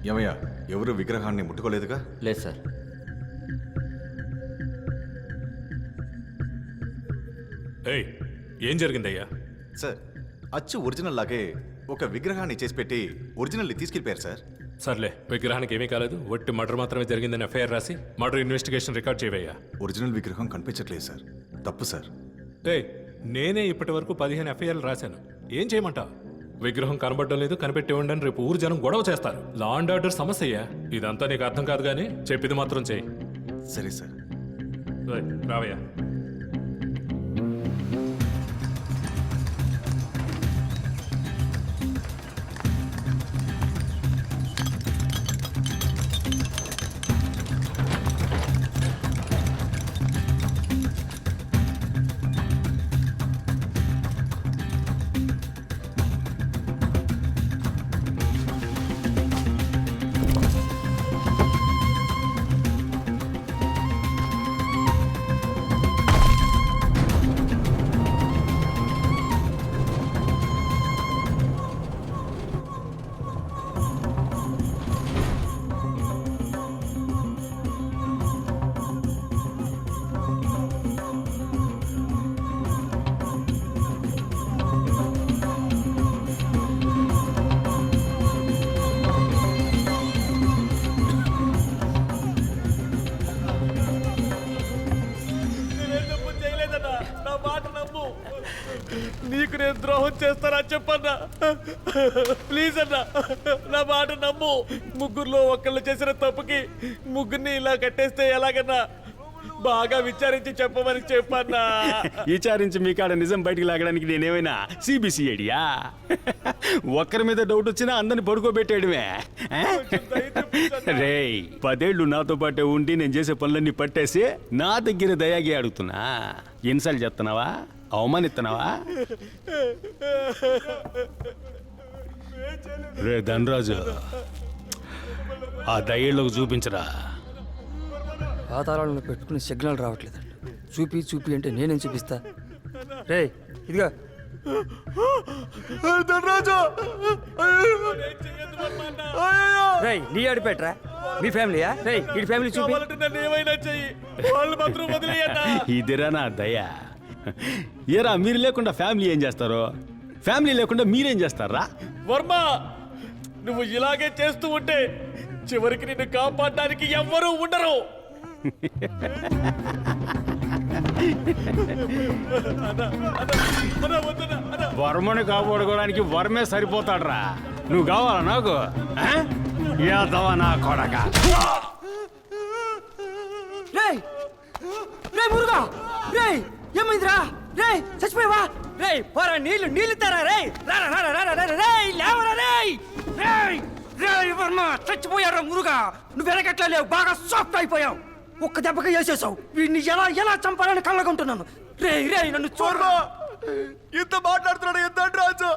ఏమయ్యా, ఎవరు విగ్రహాన్ని ముట్టుకోలేదుగా? లేదు సార్. ఏయ్, ఏం జరిగిందయ్యా? సార్, అచ్చు ఒరిజినల్ లాగే ఒక విగ్రహాన్ని చేసి పెట్టి ఒరిజినల్ని తీసుకెళ్ళిపోయారు సార్. సర్లే, విగ్రహానికి ఏమీ కాలేదు, ఒట్టి మర్డర్ మాత్రమే జరిగిందని ఎఫ్ఐఆర్ రాసి మర్డర్ ఇన్వెస్టిగేషన్ రికార్డ్ చేయవయ్యా. ఒరిజినల్ విగ్రహం కనిపించట్లేదు సార్. తప్పు సార్. ఏయ్, నేనే ఇప్పటి వరకు 15 ఎఫ్ఐఆర్లు రాశాను. ఏం చేయమంటావు? విగ్రహం కనబడడం లేదు, కనిపెట్టేవండి అని రేపు ఊరు జనం గొడవ చేస్తారు. లా అండ్ ఆర్డర్ సమస్య. ఇదంతా నీకు అర్థం కాదు కానీ చెప్పింది మాత్రం చేయి. సరే సార్. రావయ్యా. నీకు నేను ద్రోహం చేస్తానా చెప్పన్నా? ప్లీజ్ అన్నా, నా మాట నమ్ము. ముగ్గురులో ఒకళ్ళు చేసిన తప్పుకి ముగ్గురిని ఇలా కట్టేస్తే ఎలాగన్నా? బాగా విచారించి చెప్పమని చెప్పన్నా. విచారించి మీ కాడ నిజం బయటికి లాగడానికి నేనేమైనా సిబిసిఐడియా? ఒక్కరి మీద డౌట్ వచ్చినా అందరిని పడుకోబెట్టేయడమే. రేయ్, 10 ఏళ్ళు నాతో పాటే ఉండి నేను చేసే పనులన్నీ పట్టేసి నా దగ్గర దయాగి అడుగుతున్నా. ఇన్సల్ట్ చేస్తున్నావా? అవమానిస్తున్నావా? రే ధనరాజు, ఆ దయ్యేళ్ళకు చూపించరా. పాతాళంలో పెట్టుకుని సిగ్నల్ రావట్లేదండి. చూపి చూపి అంటే నేనేం చూపిస్తా? రే ఇదిగా రే, నీ ఆడిపెట్రా, మీ ఫ్యామిలీయా? రే ఈ ఫ్యామిలీ చూపి. ఏమైనా చెయ్యి, వాళ్ళు మాత్రం వదిలేయన్నా. ఇదిరా నా దయ. ఏరా, మీరు లేకుండా ఫ్యామిలీ ఏం చేస్తారో, ఫ్యామిలీ లేకుండా మీరేం చేస్తారా? వర్మ, నువ్వు ఇలాగే చేస్తూ ఉంటే చివరికి నిన్ను కాపాడడానికి ఎవ్వరూ ఉండరు. వర్మని కాపాడుకోవడానికి వర్మే సరిపోతాడ్రా. నువ్వు కావాలా నాకు? యాదవా నా కొడక. మురుగా, రే ఏమైందిరా? రే చచ్చిపోయావా? రే పోరా, నీళ్ళు ఇస్తారా? రే లేవరా? రే వర్మ, చచ్చిపోయారా మురుగా? నువ్వు వెనకట్లా లేవు, బాగా సాఫ్ట్ అయిపోయావు. ఒక్క దెబ్బగా వేసేసావు. వీడిని ఎలా చంపాలని కళ్ళకుంటున్నాను. రే నన్ను చూడరా. ఇంత మాట్లాడుతున్నాడు ఎంత రాజు?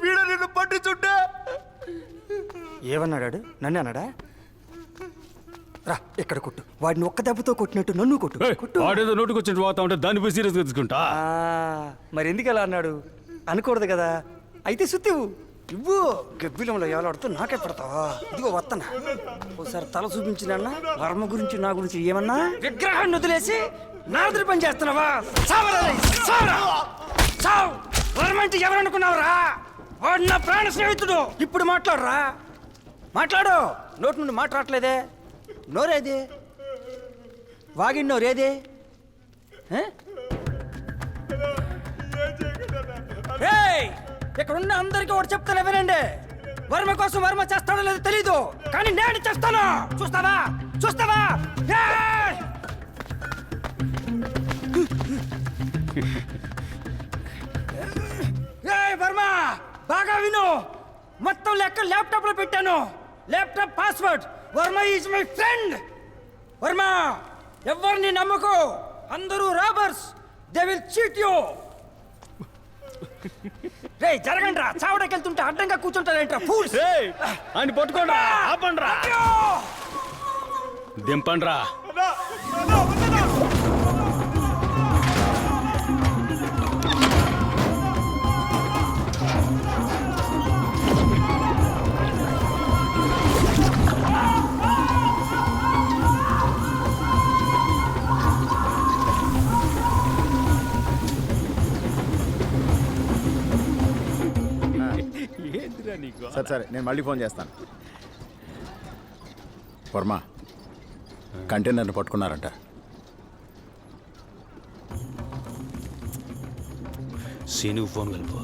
వీడ నిన్ను పట్టించుంటే. ఏమన్నాడు? నన్ను అన్నాడా? రా ఇక్కడ కొట్టు. వాడిని ఒక్క దెబ్బతో కొట్టినట్టు నన్ను కొట్టు. వాడేదో నోటుకొచ్చి పోతా ఉంటే దాన్ని పోయి సీరియస్గా తీసుకుంటా. మరి ఎందుకు ఎలా అన్నాడు? అనకూడదు కదా. అయితే సుత్తివు ఇవ్వు. గబ్బిలంలో ఎవలాడుతూ నాకే పెడతావా? ఇదిగో వత్తనా. ఒకసారి తల చూపించినా వర్మ గురించి నా గురించి ఏమన్నా? విగ్రహాన్ని వదిలేసి నారదుడి పని చేస్తున్నావా? వర్మ అంటే ఎవరనుకున్నావురా? వాడు నా ప్రాణ స్నేహితుడు. ఇప్పుడు మాట్లాడరా, మాట్లాడు. నోటి నుండి మాట్లాడలేదే. నోరేది? వాగిన నోరేది? ఇక్కడ ఉన్న అందరికీ ఒకటి చెప్తాను వినండి. వర్మ కోసం వర్మ చేస్తాడో లేదో తెలీదు, కానీ నేను చేస్తాను. చూస్తావా? వర్మ, బాగా విను. మొత్తం లెక్క ల్యాప్టాప్ లో పెట్టాను. Laptop password Varma is my friend. Varma, ఎవరిని నమ్మకు. అందరూ robbers. They will cheat you. రే జరగండి రా. చావడానికి వెళ్తుంటే అడ్డంగా కూర్చుంటారేంట్రా ఫూల్స్. అని పట్టుకోండి, ఆపండ్రా, దింపండ్రా. సరే నేను మళ్ళీ ఫోన్ చేస్తాను. వర్మ కంటైనర్ని పట్టుకున్నారంట. సీనుకు ఫోన్ కలుపు.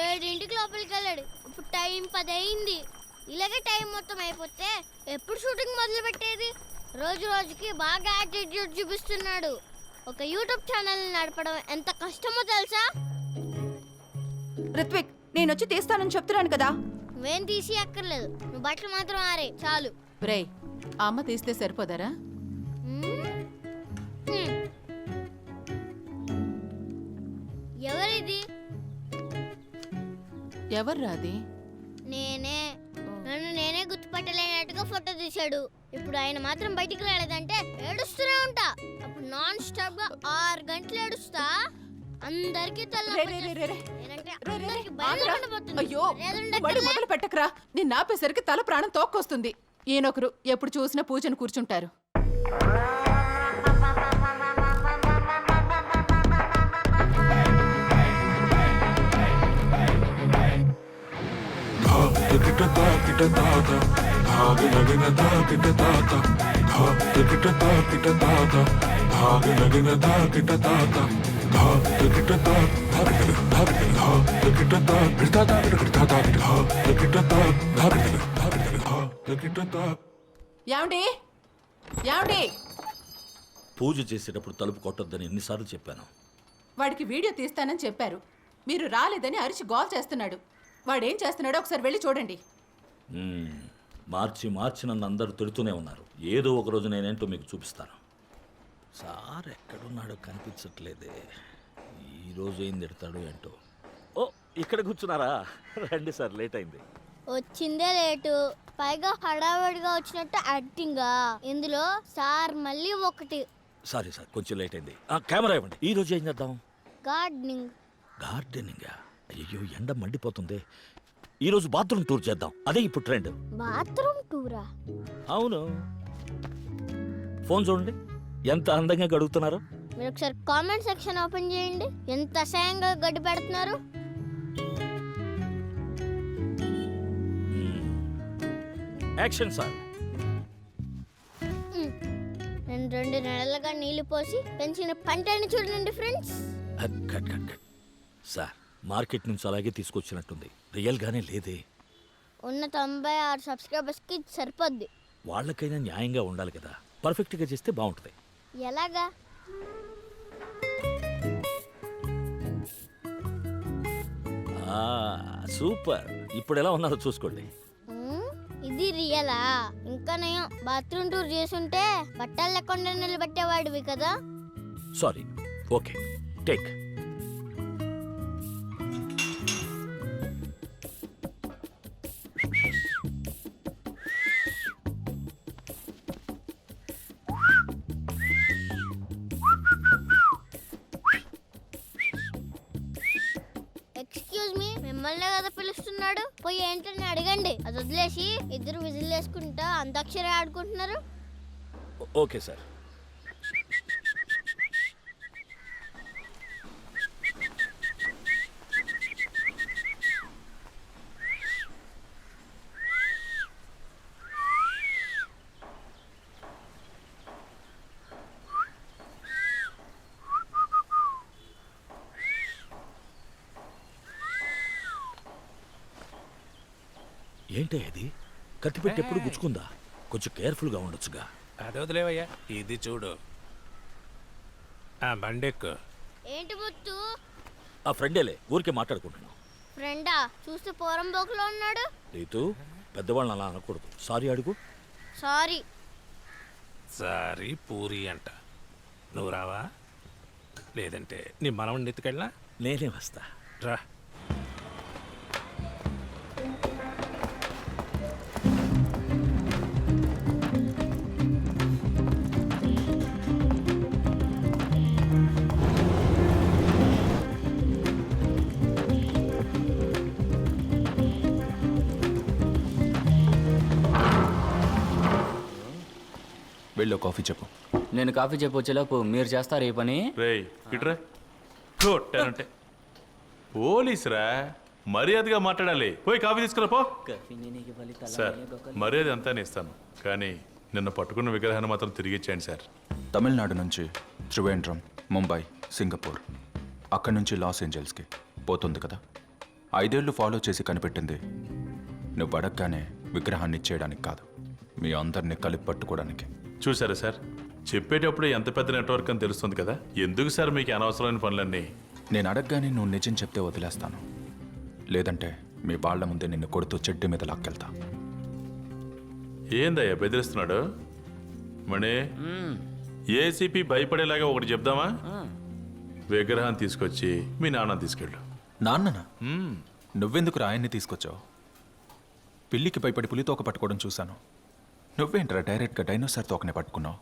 ఏడింటికి లోపలికి వెళ్ళాడు. ఇప్పుడు టైం 10 అయింది. ఇలాగే టైం మొత్తం అయిపోతే ఎప్పుడు షూటింగ్ మొదలు పెట్టేది? రోజు రోజుకి బాగా యాటిట్యూడ్ చూపిస్తున్నాడు. ఒక యూట్యూబ్ ఛానల్ నడపడం ఎంత కష్టమో తెలుసా? రిత్విక్, నేను వచ్చి తీస్తానని చెప్తున్నాను కదా. నువ్వేం తీసి అక్కర్లేదు, నువ్వు బట్టలు మాత్రం ఆరే చాలు. రేయ్, అమ్మ తీస్తే సరిపోదరా? ఎవరిది? ఎవరు రాది? నేనే. నన్ను నేనే గుర్తుపట్టలేనట్టుగా ఫోటో తీశాడు. ఇప్పుడు ఆయన మాత్రం బయటికి రాలేదంటే ఏడుస్తూనే ఉంటా. అప్పుడు నాన్ స్టాప్ గా 6 గంటలు ఏడుస్తా. అందరికి అయ్యో, మళ్ళీ మొదలు పెట్టకరా. నిన్ను ఆపేసరికి తల ప్రాణం తోక్కొస్తుంది. ఈయనొకరు ఎప్పుడు చూసినా పూజను కూర్చుంటారు. యాండి యాండి, పూజ చేసేటప్పుడు తలుపు కొట్టొద్దని ఎన్నిసార్లు చెప్పాను. వాడికి వీడియో తీస్తానని చెప్పారు. మీరు రాలేదని అరిచి గోల్ చేస్తున్నాడు. వాడేం చేస్తున్నాడో ఒకసారి వెళ్ళి చూడండి. మార్చి నన్ను అందరూ తిడుతూనే ఉన్నారు. ఏదో ఒక రోజు నేనేంటో మీకు చూపిస్తాను. సార్ ఎక్కడున్నాడో కనిపించట్లేదే. ఈరోజు ఏం తిడతాడో ఏంటో. ఓ, ఇక్కడ కూర్చున్నారా? రండి సార్, లేట్ అయింది. వచ్చిందే లేటు, పైగా హడావడిగా వచ్చినట్టు యాక్టింగా. ఇందులో సార్ మళ్ళీ ఒకటి. సారీ సార్, కొంచెం లేట్ అయింది. కెమెరా ఇవ్వండి. ఈ రోజు ఏం చేద్దాం? గార్డెనింగ్. గార్డెనింగా? అయ్యో, ఎండ మండిపోతుంది. ఈ రోజు బాత్రూమ్ టూర్ చేద్దాం. అదే ఇప్పుడు ట్రెండ్. బాత్రూమ్ టూరా? అవును. ఫోన్ చూడండి, ఎంత అందంగా గడుగుతున్నారు. మీరు ఒకసారి కామెంట్ సెక్షన్ ఓపెన్ చేయండి. ఎంత అసహ్యంగా గడ్డి పెడుతున్నారు. Action sir. నేను 2 నెలలుగా నీళ్లు పోసి పెంచిన పంటని చూడండి friends. Cut cut cut cut. Sir, market నుంచి అలాగే తీసుకొచ్చినట్టుంది. రియల్ గానే లేదే. ఉన్న 96 సబ్స్క్రైబర్స్ కి సరిపోద్ది. వాళ్ళకైనా న్యాయంగా ఉండాలి కదా. పర్ఫెక్ట్ గా చేస్తే బాగుంటుంది. ఎలాగా? సూపర్. ఇప్పుడు ఎలా ఉన్నారో చూసుకోండి. ఇది రియలా? ఇంకా నయం, బాత్రూమ్ టూర్ చేసుంటే బట్టలు లేకుండా నిలబెట్టేవాడివి కదా. Sorry. Okay, take. Excuse me, మిమ్మల్ని కదా పిలుస్తున్నాడు. పోయి ఏంటని అడగండి. అది వదిలేసి ఇద్దరు విజిల్ వేసుకుంటా అంతాక్షరి ఆడుకుంటున్నారు. Okay sir. ఏంటి అది? కత్తి పెట్టి ఎప్పుడు గుచ్చుకుందా? కొంచెం కేర్ఫుల్గా ఉండొచ్చుగా. అదే వదిలేవయ్యా, ఇది చూడు. బండెక్కు. ఏంటి ముత్తు? ఆ ఫ్రెండేలే, ఊరికే మాట్లాడుకుంటున్నాం. ఫ్రెండా? చూస్తే పోరం బోకులో ఉన్నాడు. రీతు, పెద్దవాళ్ళని అలా అనకూడదు. సారీ అడుగు. సారీ. సారీ పూరి అంట. నువ్వు రావా? లేదంటే నీ మనవడిని ఎత్తుకెళ్ళా? నేనే వస్తా. రా. వెళ్ళో కాఫీ చెప్పు. నేను కాఫీ చెప్పొచ్చేలోపు మీరు చేస్తారు ఈ పని. రేయ్ ఇట్రా కొట్టానంటే పోలీసురా మర్యాదగా మాట్లాడాలి. పోయి కాఫీ తీసుకురా పో. సార్ మర్యాద అంతానే ఇస్తాను, కానీ నిన్న పట్టుకున్న విగ్రహాన్ని మాత్రం తిరిగి ఇచ్చేయండి సార్. తమిళనాడు నుంచి త్రివేంద్రం, ముంబై, సింగపూర్, అక్కడి నుంచి లాస్ ఏంజల్స్కి పోతుంది కదా. 5 ఏళ్ళు ఫాలో చేసి కనిపెట్టింది నువ్వు అడగగానే విగ్రహాన్ని ఇచ్చేయడానికి కాదు, మీ అందరినీ కలిపి పట్టుకోవడానికి. చూసారా సార్, చెప్పేటప్పుడే ఎంత పెద్ద నెట్వర్క్ అని తెలుస్తుంది కదా. ఎందుకు సార్ మీకు అనవసరమైన పనులన్నీ? నేను అడగగానే నువ్వు నిజం చెప్తే వదిలేస్తాను, లేదంటే మీ వాళ్ళ ముందే నిన్ను కొడుతూ చెడ్డి మీద లాక్కెళ్తా. ఏందయ్యా బెదిరిస్తున్నాడు? మణి, ఏసీపీ భయపడేలాగా ఒకటి చెప్దామా? విగ్రహాన్ని తీసుకొచ్చి మీ నాన్న తీసుకెళ్ళు. నాన్ననా? నువ్వెందుకు రాయన్ని తీసుకొచ్చావు? పిల్లికి భయపడి పులితోక పట్టుకోవడం చూశాను. నువ్వేంట్రా డైరెక్ట్గా డైనోసార్ తోకనే పట్టుకున్నావు?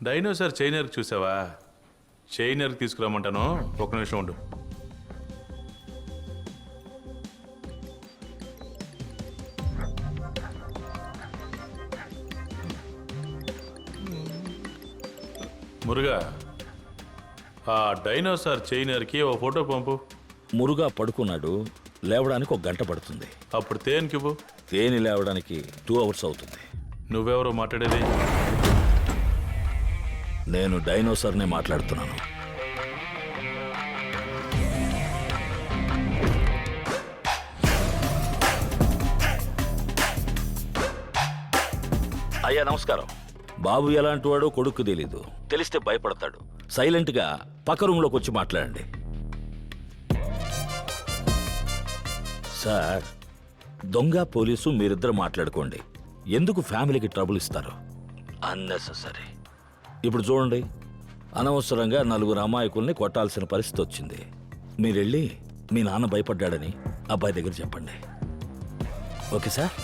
డైనోసార్ చైనర్కి చూసావా? చైనర్కి తీసుకురామంటాను, ఒక నిమిషం ఉండు. మురుగా, ఆ డైనోసార్ చైనర్కి ఓ ఫోటో పంపు. మురుగా పడుకున్నాడు, లేవడానికి 1 గంట పడుతుంది. అప్పుడు తేనికి ఇవ్వు. తేని లేవడానికి 2 అవర్స్ అవుతుంది. నువ్వెవరో మాట్లాడేది? నేను డైనోసార్నే మాట్లాడుతున్నాను. అయ్యా నమస్కారం. బాబు ఎలాంటి వాడో కొడుకు తెలీదు, తెలిస్తే భయపడతాడు. సైలెంట్గా పక్క రూమ్లోకి వచ్చి మాట్లాడండి. సార్, దొంగ పోలీసు మీరిద్దరు మాట్లాడుకోండి. ఎందుకు ఫ్యామిలీకి ట్రబుల్ ఇస్తారు? అన్నెసెసరీ. ఇప్పుడు చూడండి, అనవసరంగా 4 అమాయకుల్ని కొట్టాల్సిన పరిస్థితి వచ్చింది. మీరెళ్ళి మీ నాన్న భయపడ్డాడని అబ్బాయి దగ్గర చెప్పండి. Okay sir?